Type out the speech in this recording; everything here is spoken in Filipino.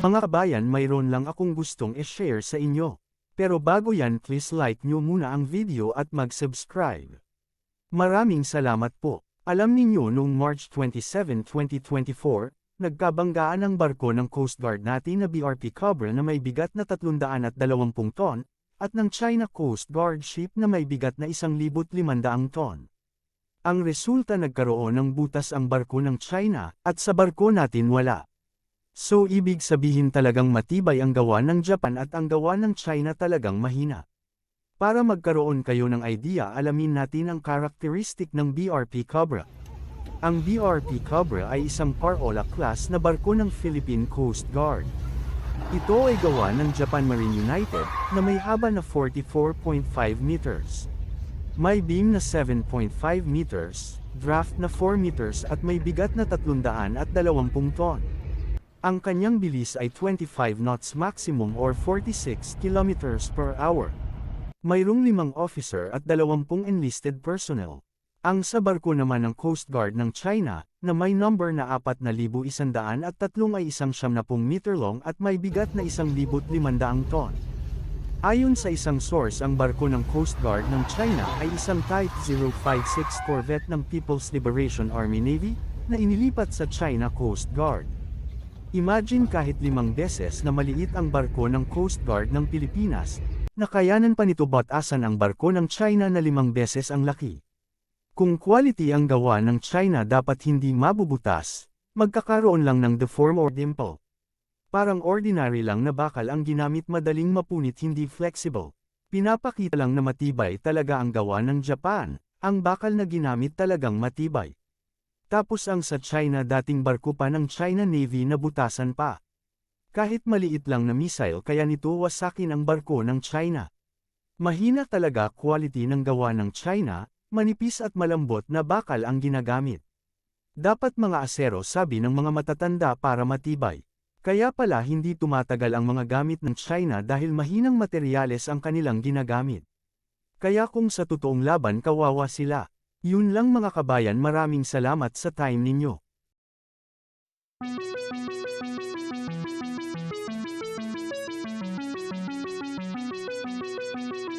Mga kabayan, mayroon lang akong gustong i-share sa inyo. Pero bago yan, please like nyo muna ang video at mag-subscribe. Maraming salamat po. Alam ninyo noong March 27, 2024, nagkabanggaan ang barko ng Coast Guard natin na BRP Cobra na may bigat na 320 ton, at ng China Coast Guard ship na may bigat na 1,500 ton. Ang resulta, nagkaroon ng butas ang barko ng China, at sa barko natin wala. So ibig sabihin talagang matibay ang gawa ng Japan at ang gawa ng China talagang mahina. Para magkaroon kayo ng idea, alamin natin ang karakteristik ng BRP Cobra. Ang BRP Cobra ay isang Parola class na barko ng Philippine Coast Guard. Ito ay gawa ng Japan Marine United, na may haba na 44.5 meters. May beam na 7.5 meters, draft na 4 meters at may bigat na 320 ton. Ang kanyang bilis ay 25 knots maximum or 46 kilometers per hour. Mayroong 5 officer at 20 enlisted personnel. Ang sa barko naman ng Coast Guard ng China, na may number na 4,100 at 3 ay 170 meter long at may bigat na 1,500 ton. Ayon sa isang source, ang barko ng Coast Guard ng China ay isang Type 056 corvette ng People's Liberation Army Navy, na inilipat sa China Coast Guard. Imagine kahit 5 beses na maliit ang barko ng Coast Guard ng Pilipinas, nakayanan pa nito batasan ang barko ng China na 5 beses ang laki. Kung quality ang gawa ng China, dapat hindi mabubutas, magkakaroon lang ng deform or dimple. Parang ordinary lang na bakal ang ginamit, madaling mapunit, hindi flexible. Pinapakita lang na matibay talaga ang gawa ng Japan, ang bakal na ginamit talagang matibay. Tapos ang sa China, dating barko pa ng China Navy na butasan pa. Kahit maliit lang na missile, kaya nito wasakin ang barko ng China. Mahina talaga quality ng gawa ng China, manipis at malambot na bakal ang ginagamit. Dapat mga asero, sabi ng mga matatanda, para matibay. Kaya pala hindi tumatagal ang mga gamit ng China dahil mahinang materyales ang kanilang ginagamit. Kaya kung sa totoong laban, kawawa sila. Yun lang mga kabayan, maraming salamat sa time ninyo.